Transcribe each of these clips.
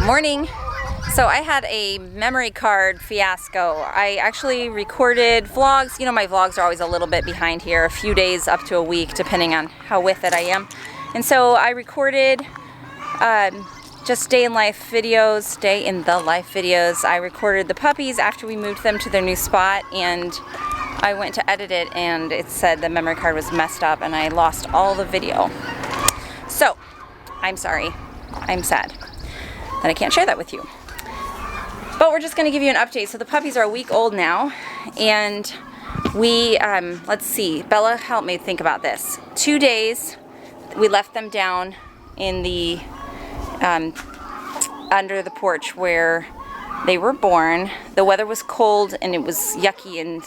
Morning. So I had a memory card fiasco. I actually recorded vlogs. You know, my vlogs are always a little bit behind here, a few days up to a week, depending on how with it I am. And so I recorded just day in the life videos. I recorded the puppies after we moved them to their new spot, and I went to edit it and it said the memory card was messed up and I lost all the video. So, I'm sorry. I'm sad that I can't share that with you. But we're just going to give you an update. So the puppies are a week old now, and we, let's see, Bella helped me think about this. 2 days, we left them down in the, under the porch where they were born. The weather was cold and it was yucky, and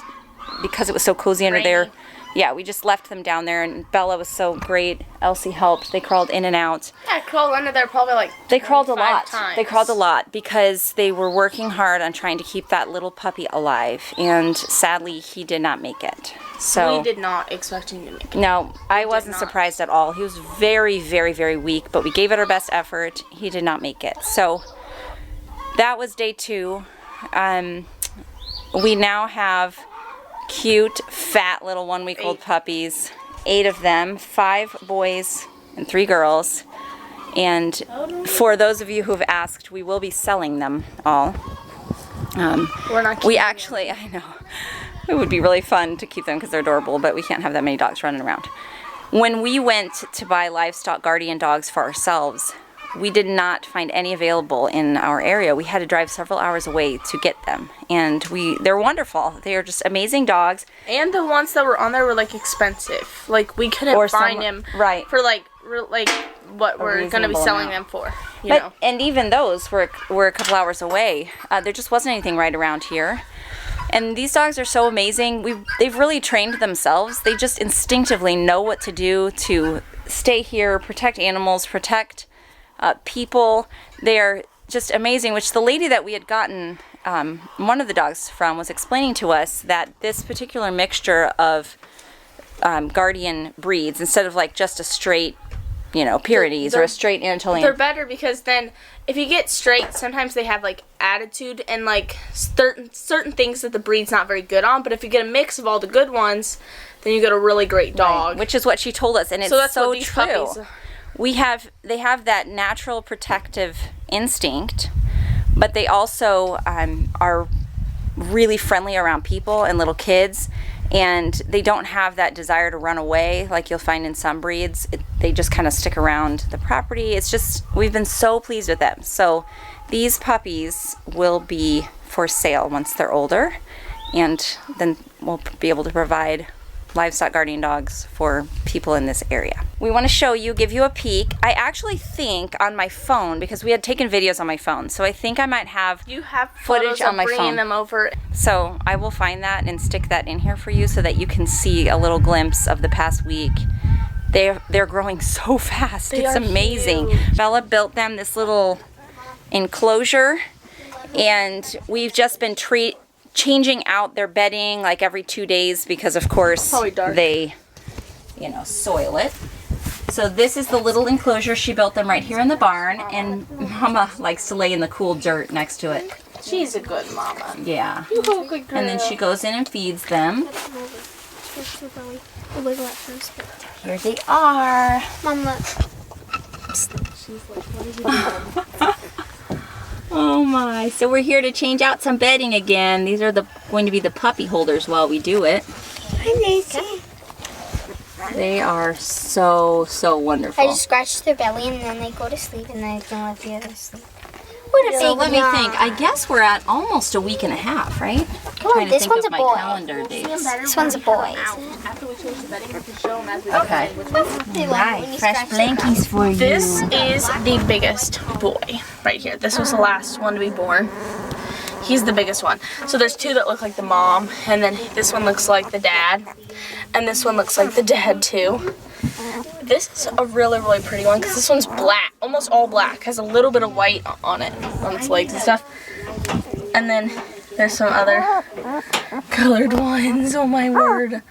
because it was so cozy under there, yeah, we just left them down there, and Bella was so great. Elsie helped. They crawled in and out. Yeah, I crawled under there probably like they crawled a lot. Times. They crawled a lot because they were working hard on trying to keep that little puppy alive, and sadly, he did not make it. So we did not expect him to make it. No, I wasn't surprised at all. He was very, very, very weak, but we gave it our best effort. He did not make it. So that was day 2. We now have cute, fat little 1-week-old puppies. 8 of them, 5 boys and 3 girls. And for those of you who have asked, we will be selling them all. We're not. We actually, I know, it would be really fun to keep them because they're adorable, but we can't have that many dogs running around. When we went to buy livestock guardian dogs for ourselves, we did not find any available in our area. We had to drive several hours away to get them, and they're wonderful. They are just amazing dogs. And the ones that were on there were like expensive. Like we couldn't find them for like what we're going to be selling them for. You know. And even those were a couple hours away. There just wasn't anything right around here. And these dogs are so amazing. They've really trained themselves. They just instinctively know what to do to stay here, protect animals, protect people. They're just amazing, which the lady that we had gotten one of the dogs from was explaining to us that this particular mixture of guardian breeds, instead of like just a straight, you know, Pyrenees or a straight Anatolian, they're better because then if you get straight, sometimes they have like attitude and like certain things that the breed's not very good on. But if you get a mix of all the good ones, then you get a really great dog. Right, which is what she told us, and it's that's so what these true. Puppies, they have that natural protective instinct, but they also are really friendly around people and little kids, and they don't have that desire to run away like you'll find in some breeds. They just kind of stick around the property. It's just, we've been so pleased with them. So these puppies will be for sale once they're older, and then we'll be able to provide livestock guardian dogs for people in this area. We want to show you, give you a peek. I actually think on my phone, because we had taken videos on my phone, so I think I might have footage on my phone. Bringing them over. So I will find that and stick that in here for you so that you can see a little glimpse of the past week. They're growing so fast. It's amazing. Huge. Bella built them this little enclosure, and we've just been changing out their bedding like every 2 days because of course they, you know, soil it. So this is the little enclosure. She built them right here in the barn, and Mama likes to lay in the cool dirt next to it. She's a good mama. Yeah. And then she goes in and feeds them. Here they are. Mom, look. Oh my, so we're here to change out some bedding again. These are going to be the puppy holders while we do it. Hi, Macy. They are so, so wonderful. I just scratch their belly and then they go to sleep, and then I can let the others sleep. What a So big let me yawn. think. I guess we're at almost a week and a half, right? Come on, this one's a boy. Calendar days. This one's a boy. After we change the bedding, we can show them as we Okay. Right, fresh blankies for you. This is the biggest boy right here. This was the last one to be born. He's the biggest one. So there's 2 that look like the mom, and then this one looks like the dad, and this one looks like the dad too. This is a really, really pretty one because this one's black, almost all black, has a little bit of white on it, on its legs and stuff. And then there's some other colored ones. Oh my word.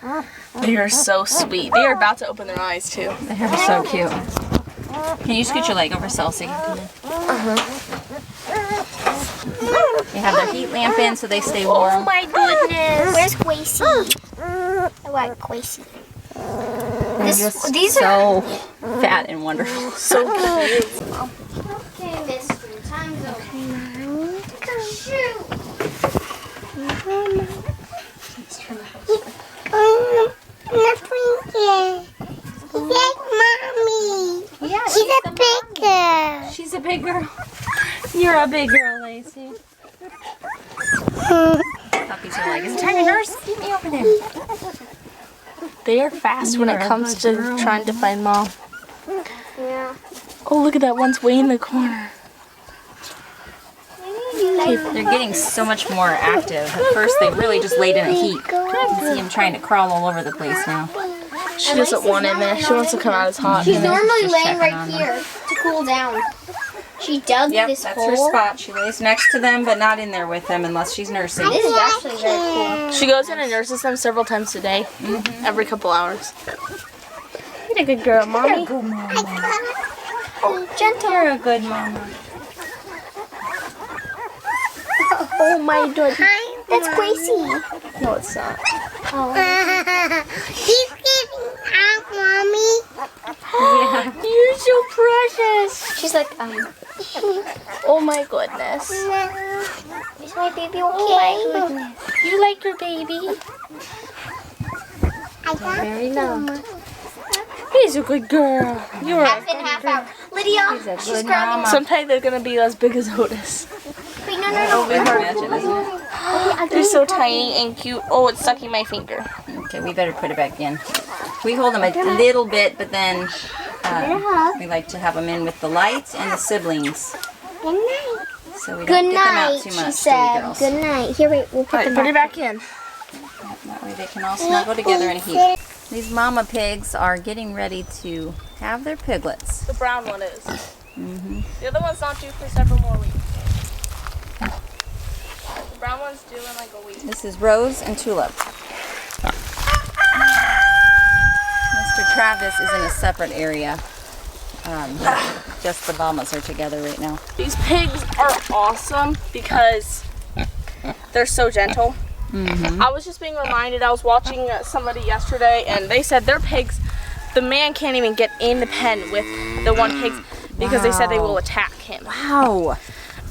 They are so sweet. They are about to open their eyes too. They are so cute. Can you scoot your leg over, Elsie? They have their heat lamp in so they stay warm. Oh my goodness. Where's Quasey? I want Quasey. These are so fat and wonderful. So cute. Okay, Mister. Time's over. Shoot. Like mommy. Yeah, she's a big girl. She's a big girl. You're a big girl, Lacey. Puppies are like, is it time to nurse? Keep me over there. They are fast when it comes to trying to find mom. Yeah. Oh, look at that. One's way in the corner. They're getting so much more active. At first, they really just laid in a heap. You can see them trying to crawl all over the place now. She doesn't want in there. She wants to come out as hot. She's normally Just laying checking right on them. here to cool down. She dug Yep, this that's hole. her spot. She lays next to them, but not in there with them unless she's nursing. This is actually very cool. She goes in and nurses them several times a day, every couple hours. You're a good girl, mommy. Good mama. Oh, gentle. You're a good mama. Oh my god. That's Quasey. No, it's not. He's getting out, mommy. Yeah. You're so precious. She's like, Oh my goodness. is my baby okay? You like your baby? I got Very loved. He's a good girl. You're half in, half out. Lydia, she's grabbing. Sometimes they're gonna be as big as Otis. Wait, no. Imagine, isn't it? They're so tiny and cute. Oh, it's sucking my finger. Okay, we better put it back in. We hold them a little bit, but then we like to have them in with the lights and the siblings. Good night. So we Good don't get them out night, too she much, do we, said. girls? Good night. Here, wait, we'll put Alright, them put it back. back in. That way they can all snuggle together in a heap. These mama pigs are getting ready to have their piglets. The brown one is. The other one's not due for several more weeks. The brown one's due in like a week. This is Rose and Tulip. Mr. Travis is in a separate area. Just the mamas are together right now. These pigs are awesome because they're so gentle. I was just being reminded, I was watching somebody yesterday and they said their pigs, the man can't even get in the pen with the one pig because they said they will attack him. Wow.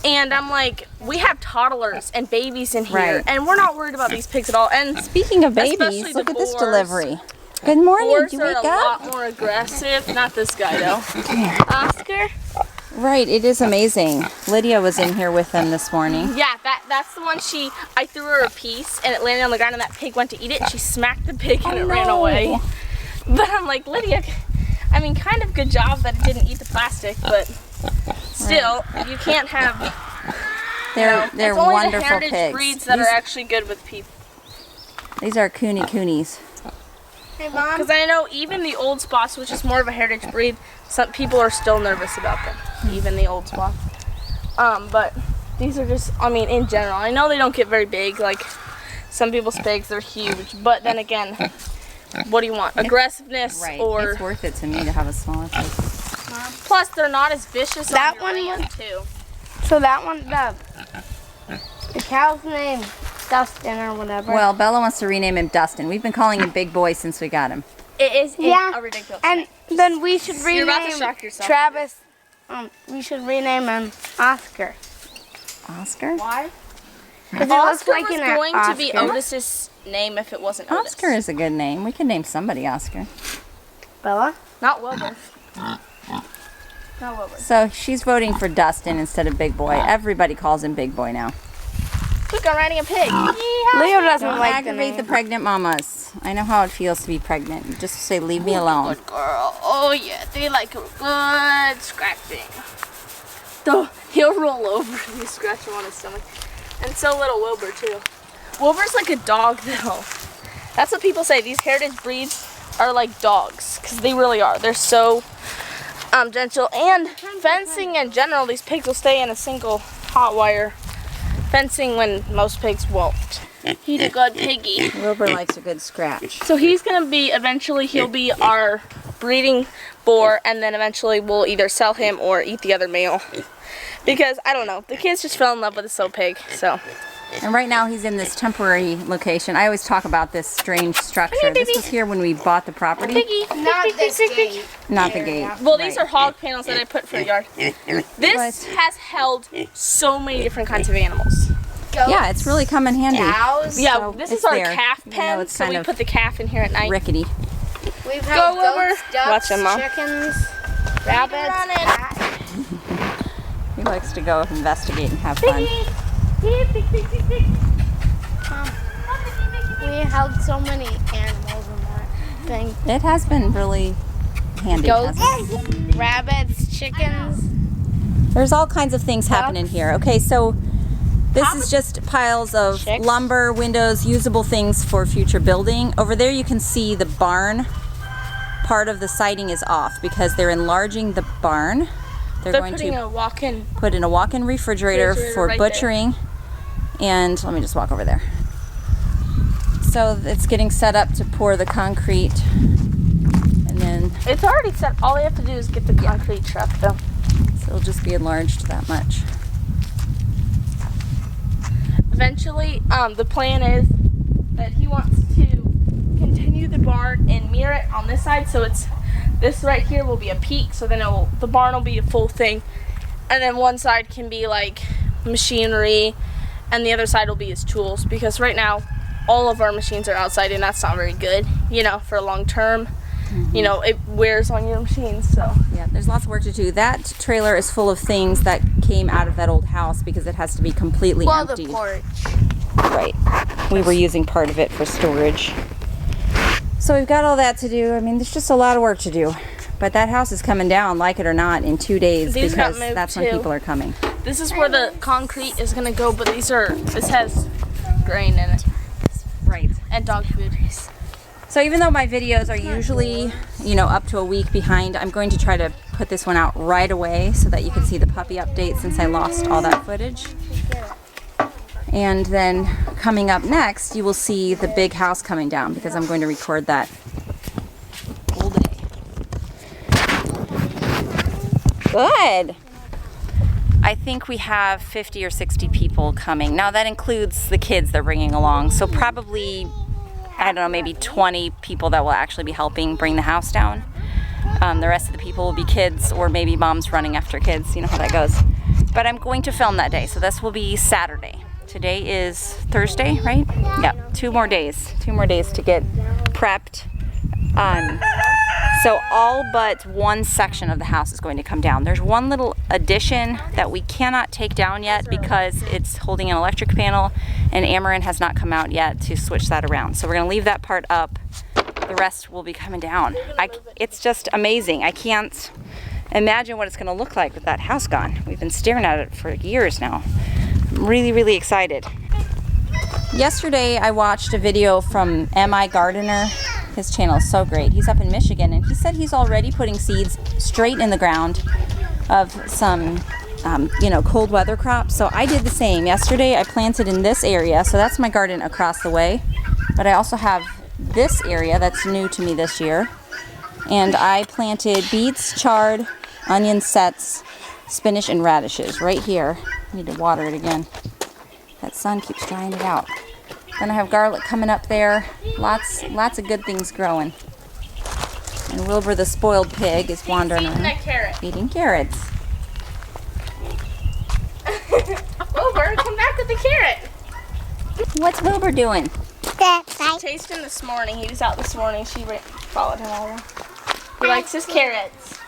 And I'm like, we have toddlers and babies in here Right. and we're not worried about these pigs at all. And Speaking of Especially babies, the look at this boars. delivery. Good morning. boars Did you are wake a up? lot more aggressive. Not this guy though. Oscar? Right, it is amazing. Lydia was in here with them this morning. Yeah, that's the one I threw her a piece and it landed on the ground and that pig went to eat it and she smacked the pig and it ran away. But I'm like, Lydia, I mean, kind of good job that it didn't eat the plastic, but still, you can't have, They're it's only wonderful the heritage pigs. breeds that are actually good with people. These are kunekunes. Hey, Mom. Because I know even the old spots, which is more of a heritage breed, some people are still nervous about them, even the old spots. But these are just, I mean, in general, I know they don't get very big, like some people's pigs, they're huge, but then again, what do you want? Aggressiveness Right. or, It's worth it to me to have a smaller pig. plus they're not as vicious That on your one land too. So that one, the cow's name, Dustin or whatever. Well, Bella wants to rename him Dustin. We've been calling him Big Boy since we got him. It is Yeah, a ridiculous and name. then we should You're about to rename shock yourself. Travis. We should rename him Oscar. Oscar? Why? Because Oscar was going Oscar. to be Otis's name if it wasn't Otis. Oscar is a good name. We could name somebody Oscar. Bella. Not Wilbur. Not Wilbur. So she's voting for Dustin instead of Big Boy. Everybody calls him Big Boy now. Look, I'm riding a pig. Leo doesn't Don't like the aggravate name. the pregnant mamas. I know how it feels to be pregnant. You just say, leave me alone. Good girl. Oh yeah, they like a good scratching. Though he'll roll over if you scratch him on his stomach. And so little Wilbur too. Wilbur's like a dog though. That's what people say. These heritage breeds are like dogs, because they really are. They're so gentle. And fencing in general, these pigs will stay in a single hot wire fencing when most pigs won't. He's a good piggy. Wilbur likes a good scratch. So he's gonna be, eventually he'll be our breeding boar, and then eventually we'll either sell him or eat the other male. Because, I don't know, the kids just fell in love with this little pig, so. And right now he's in this temporary location. I always talk about this strange structure. This was here when we bought the property. Not this gate. Not the gate. Well, these are hog panels that I put for the yard. This has held so many different kinds of animals. Goats, Yeah, it's really come in handy. cows. Yeah, So this it's is our there, calf even though pen, it's so kind we of put the calf in here at night. Rickety. We've had Go over. goats, ducks, Watch him, Mom. chickens, rabbits, cats. He likes to go investigate and have fun. We held so many animals in that thing. It has been really handy. Goats, hasn't it? rabbits, chickens. There's all kinds of things happening here. Okay, so this is just piles of Chicks. lumber, windows, usable things for future building. Over there you can see the barn. Part of the siding is off because they're enlarging the barn. They're going putting to a walk-in. put in a walk-in refrigerator for right butchering. And let me just walk over there. So it's getting set up to pour the concrete. And then It's already set. All they have to do is get the concrete truck, though. so it'll just be enlarged that much. Eventually, the plan is that he wants to continue the barn and mirror it on this side, so it's this right here will be a peak, so then the barn will be a full thing, and then one side can be like machinery, and the other side will be his tools, because right now all of our machines are outside, and that's not very good, you know, for long term. You know, it wears on your machines, so. Yeah, there's lots of work to do. That trailer is full of things that came out of that old house because it has to be completely Well, the emptied. porch. Right. We were using part of it for storage. So we've got all that to do. I mean, there's just a lot of work to do. But that house is coming down, like it or not, in 2 days These got because moved that's when too. people are coming. This is where the concrete is gonna go, but this has grain in it, Right. and dog food. So even though my videos are usually, you know, up to a week behind, I'm going to try to put this one out right away so that you can see the puppy update since I lost all that footage. And then coming up next, you will see the big house coming down because I'm going to record that all day. Good. I think we have 50 or 60 people coming. Now that includes the kids they're bringing along. So probably, I don't know, maybe 20 people that will actually be helping bring the house down. The rest of the people will be kids or maybe moms running after kids. You know how that goes. But I'm going to film that day. So this will be Saturday. Today is Thursday, right? Yep, 2 more days. 2 more days to get prepped. So all but one section of the house is going to come down. There's one little addition that we cannot take down yet because it's holding an electric panel and Amarin has not come out yet to switch that around. So we're gonna leave that part up. The rest will be coming down. It's just amazing. I can't imagine what it's gonna look like with that house gone. We've been staring at it for years now. I'm really, really excited. Yesterday I watched a video from M.I. Gardener. His channel is so great. He's up in Michigan and he said he's already putting seeds straight in the ground of some you know, cold weather crops. So I did the same. Yesterday I planted in this area, so that's my garden across the way. But I also have this area that's new to me this year. And I planted beets, chard, onion sets, spinach, and radishes right here. I need to water it again. That sun keeps drying it out. Then I have garlic coming up there. Lots of good things growing. And Wilbur the spoiled pig is wandering Eating around that carrot. eating carrots. Wilbur, come back with the carrot. What's Wilbur doing? Chased him this morning. He was out this morning. She followed him all around. He likes his carrots.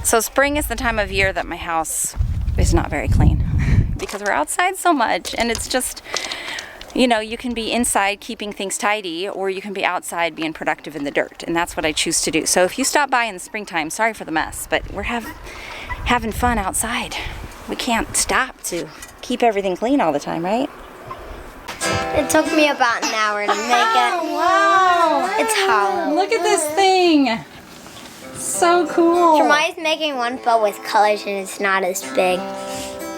So spring is the time of year that my house is not very clean because we're outside so much, and it's just, you know, you can be inside keeping things tidy or you can be outside being productive in the dirt, and that's what I choose to do. So if you stop by in the springtime, sorry for the mess, but we're having fun outside. We can't stop to keep everything clean all the time, right? It took me about an hour to make it. Wow! It's hollow. Look at this thing! So cool! Jeremiah's making one but with colors and it's not as big.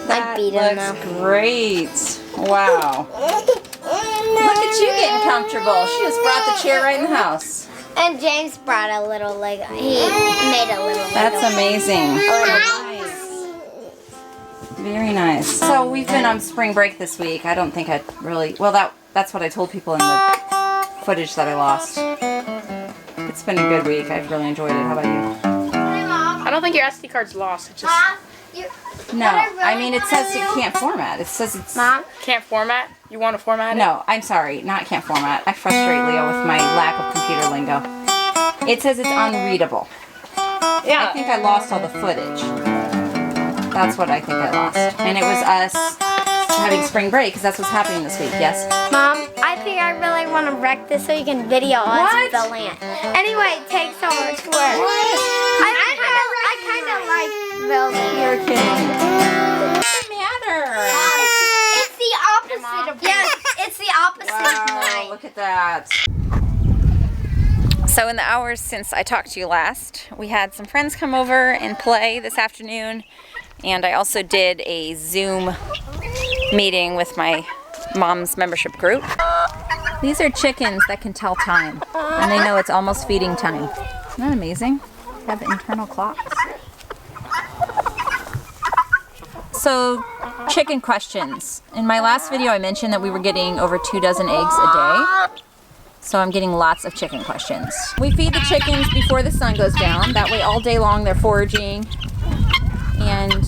I beat him looks though. great! Wow! Look at you getting comfortable. She just brought the chair right in the house. And James brought a little Lego. He made a little Lego. That's amazing. Nice. Very nice. So we've been on spring break this week. I don't think I really... Well, that's what I told people in the footage that I lost. It's been a good week. I've really enjoyed it. How about you? I don't think your SD card's lost. It's just... No, I mean it says it can't format. It says it's... Mom? Can't format? You want to format it? No, I'm sorry. Not can't format. I frustrate Leo with my lack of computer lingo. It says it's unreadable. Yeah. I think I lost all the footage. That's what I think I lost. And it was us having spring break because that's what's happening this week, yes? Mom, I think I really want to wreck this so you can video us the land. Anyway, it takes so much work. I kind of like building. You're kidding. What does it matter? It's the opposite of it's the opposite of mine. Look at that. So in the hours since I talked to you last, we had some friends come over and play this afternoon. And I also did a Zoom meeting with my mom's membership group. These are chickens that can tell time. And they know it's almost feeding time. Isn't that amazing? They have internal clocks. So, chicken questions. In my last video I mentioned that we were getting over 2 dozen eggs a day. So I'm getting lots of chicken questions. We feed the chickens before the sun goes down. That way all day long they're foraging. And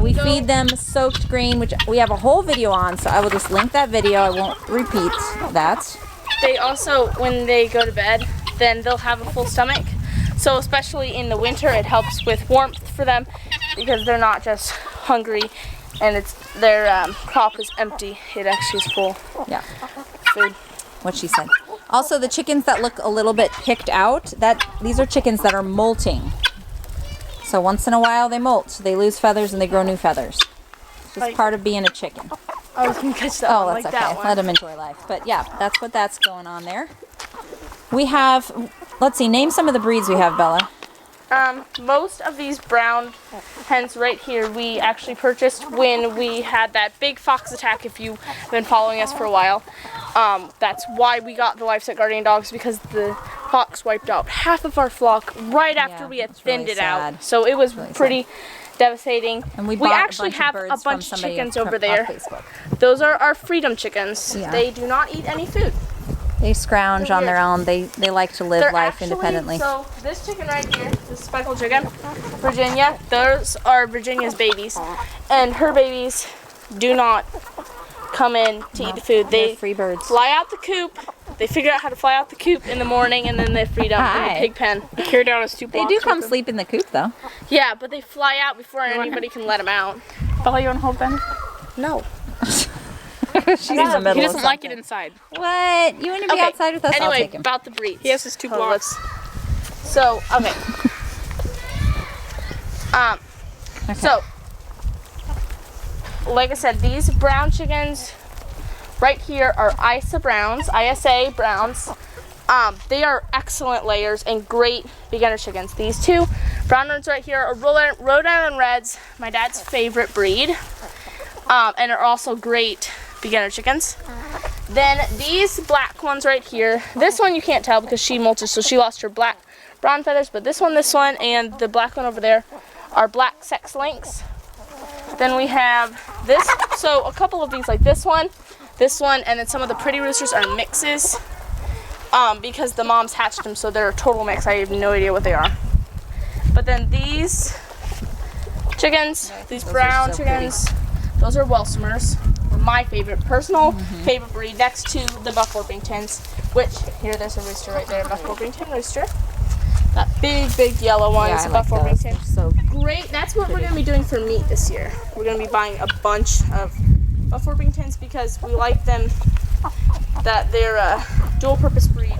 we feed them soaked grain, which we have a whole video on, so I will just link that video. I won't repeat that. They also, when they go to bed, then they'll have a full stomach. So especially in the winter, it helps with warmth for them because they're not just hungry and their crop is empty. It actually is full. Yeah. Food. What she said. Also, the chickens that look a little bit picked out, these are chickens that are molting. So once in a while they molt. They lose feathers and they grow new feathers. It's just part of being a chicken. I was going to catch that one. That's like okay. That one. Let them enjoy life. But yeah, that's going on there. We have, let's see, name some of the breeds we have, Bella. Most of these brown hens right here we actually purchased when we had that big fox attack, if you've been following us for a while. That's why we got the livestock guardian dogs, because the fox wiped out half of our flock right after we had thinned it out. So it was pretty devastating. And we actually have a bunch of chickens over there. Those are our freedom chickens. Yeah. They do not eat any food. They scrounge on their own. They like to live life independently. So this chicken right here, this speckled chicken, Virginia, those are Virginia's babies. And her babies do not come in to eat the food. They free birds. Fly out the coop. They figure out how to fly out the coop in the morning, and then they feed them in the pig pen. They carry down a 2 blocks. They do come sleep in the coop, though. Yeah, but they fly out before anybody can let them out. Bella, you want to hold Ben? No. She's in the middle. He doesn't like it inside. What? You want to be outside with us? Anyway, I'll take him. about the breeds. He has his 2 blocks. So, okay. So, like I said, these brown chickens right here are ISA browns. They are excellent layers and great beginner chickens. These 2 brown ones right here are Rhode Island Reds, my dad's favorite breed, and are also great beginner chickens. Then these black ones right here, this one you can't tell because she molted, so she lost her brown feathers, but this one, and the black one over there are black sex links. Then we have this, so a couple of these, like this one, and then some of the pretty roosters are mixes, because the moms hatched them, so they're a total mix. I have no idea what they are. But then these chickens, these brown chickens, those are Welsumers. My personal favorite breed, next to the Buff Orpingtons, which, here there's a rooster right there, Buff Orpington rooster. That big yellow one is a Buff Orpington. So great. That's what we're going to be doing for meat this year. We're going to be buying a bunch of Buff Orpingtons because we like them, that they're a dual purpose breed.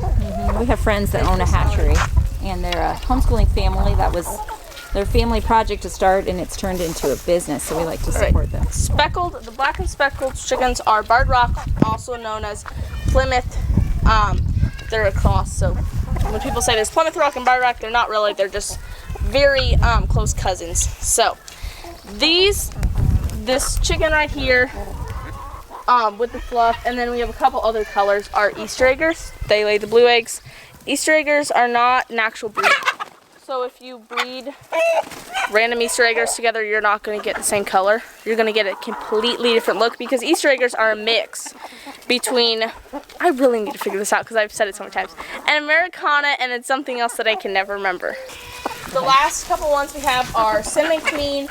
We have friends that own a hatchery, and they're a homeschooling family. That was their family project to start, and it's turned into a business, so we like to support them. The black and speckled chickens are Barred Rock, also known as Plymouth. They're a cross, so when people say there's Plymouth Rock and Barred Rock, they're not really. They're just very close cousins. So this chicken right here with the fluff. And then we have a couple other colors. Our Easter eggers, they lay the blue eggs. Easter eggers are not an actual breed. So if you breed random Easter eggers together, you're not going to get the same color. You're going to get a completely different look because Easter eggers are a mix between, I really need to figure this out because I've said it so many times, an Americana and then something else that I can never remember. The last couple ones we have are Cinnamon Queen,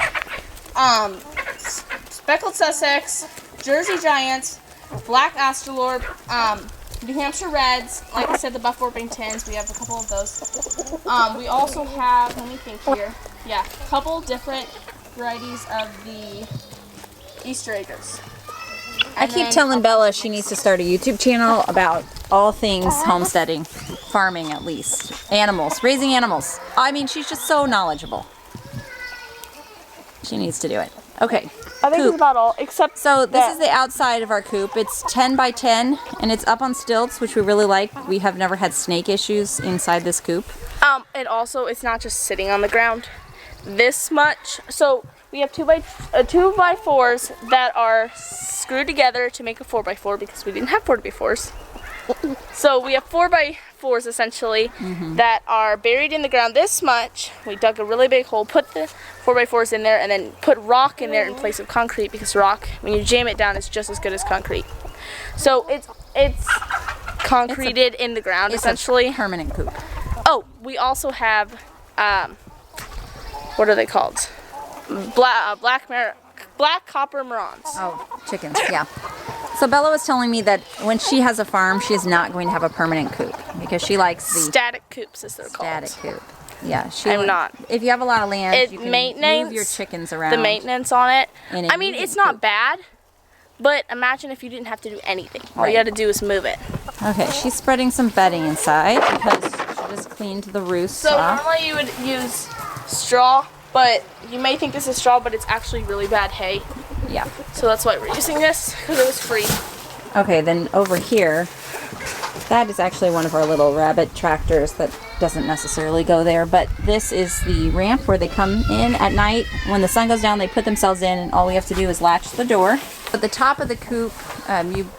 Speckled Sussex, Jersey Giants, Black Astrolorp, New Hampshire Reds, like I said, the Buff Orpingtons, we have a couple of those. We also have, let me think here, yeah, a couple different varieties of the Easter eggers. I keep telling Bella she needs to start a YouTube channel about all things homesteading, farming at least, animals, raising animals. I mean, she's just so knowledgeable. She needs to do it. Okay. I think coop. that's about all, except so this is the outside of our coop. It's 10 by 10 and it's up on stilts, which we really like. We have never had snake issues inside this coop. And also it's not just sitting on the ground this much. So we have 2x4s that are screwed together to make a 4x4 because we didn't have 4x4s. So we have 4x4s essentially that are buried in the ground this much. We dug a really big hole, put the 4x4s in there, and then put rock in there in place of concrete because rock, when you jam it down, is just as good as concrete. So it's concreted in the ground essentially. A permanent coop. Oh, we also have what are they called? Black copper marrons. Oh, chickens, yeah. So Bella was telling me that when she has a farm, she is not going to have a permanent coop because she likes the static coops, as they're called. Static coop. Yeah, I'm not. If you have a lot of land, you can move your chickens around. The maintenance on it. And I mean, it's not bad, but imagine if you didn't have to do anything. All you had to do is move it. Okay, she's spreading some bedding inside because she just cleaned the roost off. Normally you would use straw, but you may think this is straw, but it's actually really bad hay. Yeah. So that's why we're using this, because it was free. Okay, then over here, that is actually one of our little rabbit tractors that doesn't necessarily go there, but this is the ramp where they come in at night. When the sun goes down, they put themselves in, and all we have to do is latch the door. At the top of the coop, you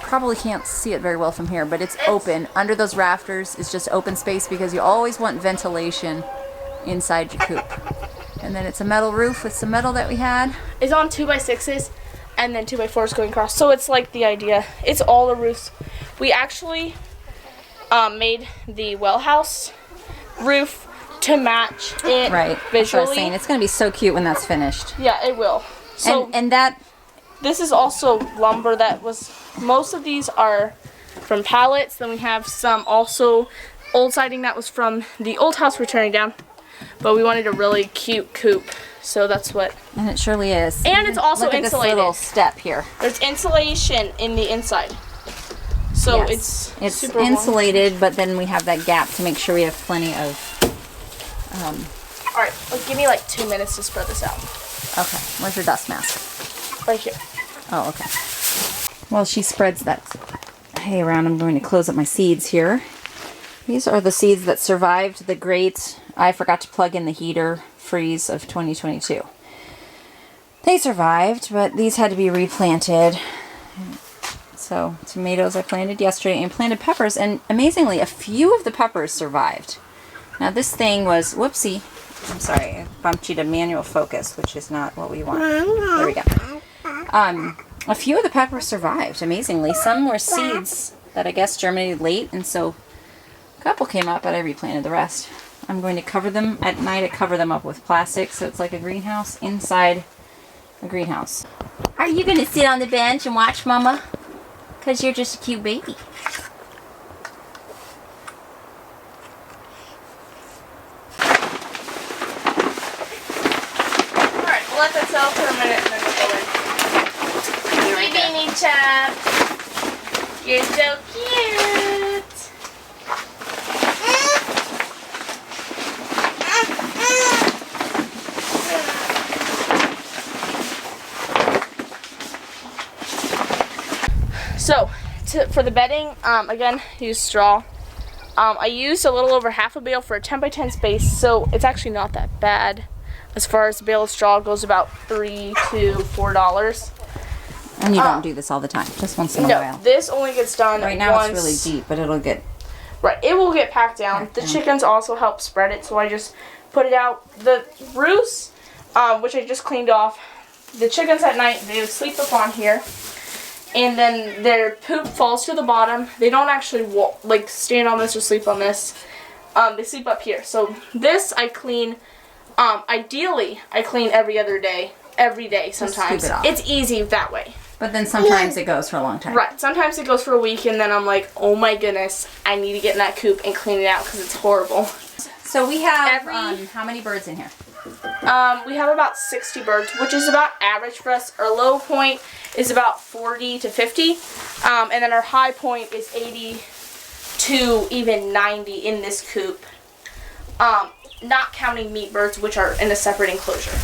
probably can't see it very well from here, but it's open. Under those rafters is just open space because you always want ventilation inside your coop. And then it's a metal roof with some metal that we had. It's on 2x6s and then 2x4s going across. So it's like the idea. It's all the roofs. We actually made the well house roof to match it right. visually. That's what I was saying. It's going to be so cute when that's finished. Yeah, it will. So and that this is also lumber that was, most of these are from pallets. Then we have some also old siding that was from the old house we're tearing down. But we wanted a really cute coop, so that's what. And it surely is. And it's also Look at insulated. This little step here. There's insulation in the inside, so yes. It's super insulated, but then we have that gap to make sure we have plenty of. All right, well, give me like 2 minutes to spread this out. Okay, where's your dust mask? Right here. Oh, okay. While she spreads that hay around, I'm going to close up my seeds here. These are the seeds that survived the great, I forgot to plug in the heater, freeze of 2022. They survived, but these had to be replanted. So, tomatoes I planted yesterday and planted peppers, and amazingly, a few of the peppers survived. Now this thing was, whoopsie, I'm sorry, I bumped you to manual focus, which is not what we want. There we go. A few of the peppers survived, amazingly. Some were seeds that I guess germinated late, and so a couple came up, but I replanted the rest. I'm going to cover them at night. I cover them up with plastic, so it's like a greenhouse inside a greenhouse. Are you going to sit on the bench and watch Mama? Because you're just a cute baby. Alright, we'll let that settle for a minute and then we'll go in. Hey, Beanie Chap. You're so cute. So, for the bedding, again, use straw. I used a little over half a bale for a 10 by 10 space, so it's actually not that bad. As far as a bale of straw goes, about $3 to $4. And you don't do this all the time, just once in a while. This only gets done right now. once. It's really deep, but it'll get... Right, it will get packed down. The chickens also help spread it, so I just put it out. The roost, which I just cleaned off, the chickens at night, they sleep up on here. And then their poop falls to the bottom. They don't actually like stand on this or sleep on this. They sleep up here. So this I clean, ideally I clean every other day. Every day sometimes. It's easy that way. But then sometimes it goes for a long time. Right. Sometimes it goes for a week and then I'm like, oh my goodness, I need to get in that coop and clean it out because it's horrible. So we have how many birds in here? We have about 60 birds, which is about average for us. Our low point is about 40 to 50. And then our high point is 80 to even 90 in this coop. Not counting meat birds, which are in a separate enclosure.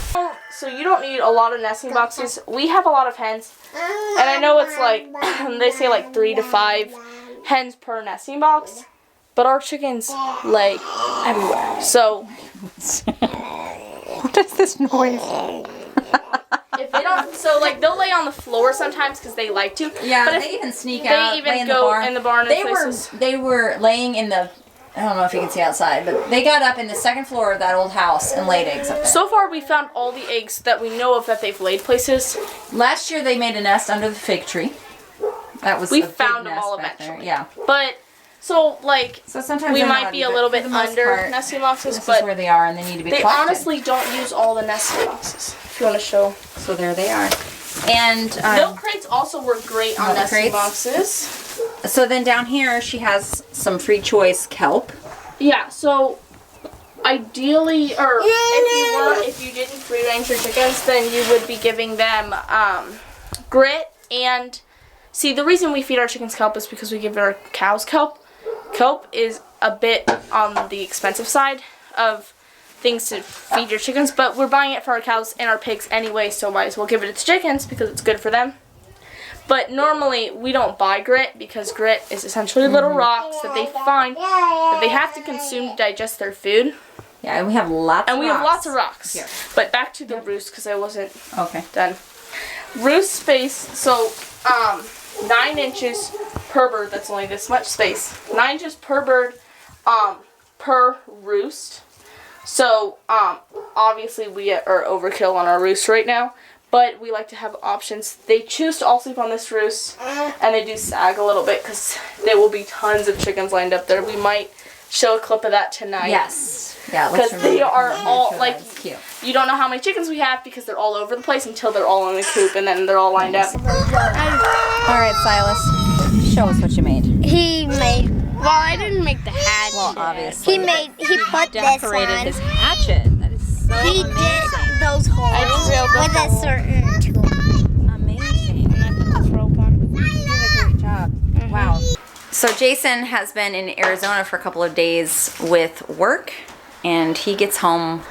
So you don't need a lot of nesting boxes. We have a lot of hens. And I know it's like, they say like 3 to 5 hens per nesting box. But our chickens lay everywhere. So... What is this noise? If they don't, so like they'll lay on the floor sometimes because they like to. Yeah, but they even sneak out. They even go in the barn. They were laying in the. I don't know if you can see outside, but they got up in the second floor of that old house and laid eggs up there. So far, we found all the eggs that we know of that they've laid places. Last year, they made a nest under the fig tree. That was we found them all eventually. Yeah, but. So, like, so sometimes we might be a little bit under nesting boxes, this but is where they are, and they need to be they collected. honestly don't use all the nesting boxes. If you want to show. So there they are. And milk crates also work great on nesting boxes. So then down here, she has some free choice kelp. Yeah. So ideally, or if you didn't free range your chickens, then you would be giving them grit and. See, the reason we feed our chickens kelp is because we give our cows kelp. Kelp is a bit on the expensive side of things to feed your chickens, but we're buying it for our cows and our pigs anyway, so might as well give it to chickens because it's good for them. But normally we don't buy grit because grit is essentially little rocks that they find that they have to consume to digest their food. Yeah, and we have lots of rocks. Here. But back to the roost because I wasn't done. Roost space, so 9 inches per bird. That's only this much space. 9 inches per bird per roost. So obviously we are overkill on our roost right now, but we like to have options. They choose to all sleep on this roost, and they do sag a little bit because there will be tons of chickens lined up there. We might show a clip of that tonight. Yes. Yeah, because they are all like you don't know how many chickens we have because they're all over the place until they're all in the coop and then they're all lined up. All right, Silas, show us what you made. He made. Well, I didn't make the hatchet. Well, obviously. He put this decorated his hatchet. That is so amazing. He did those holes with a certain tool. Amazing. And I put this rope on. You did a great job. Wow. So Jason has been in Arizona for a couple of days with work, and he gets home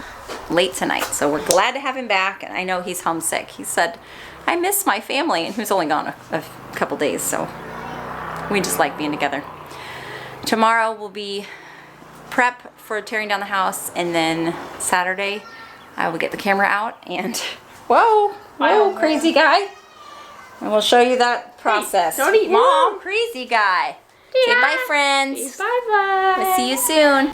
late tonight. So we're glad to have him back, and I know he's homesick. He said, I miss my family, and he was only gone a couple days, so we just like being together. Tomorrow will be prep for tearing down the house, and then Saturday I will get the camera out and whoa, crazy guy. And we'll show you that process. Hey, don't eat Mom, crazy guy. Say bye, friends. Bye-bye. We'll see you soon.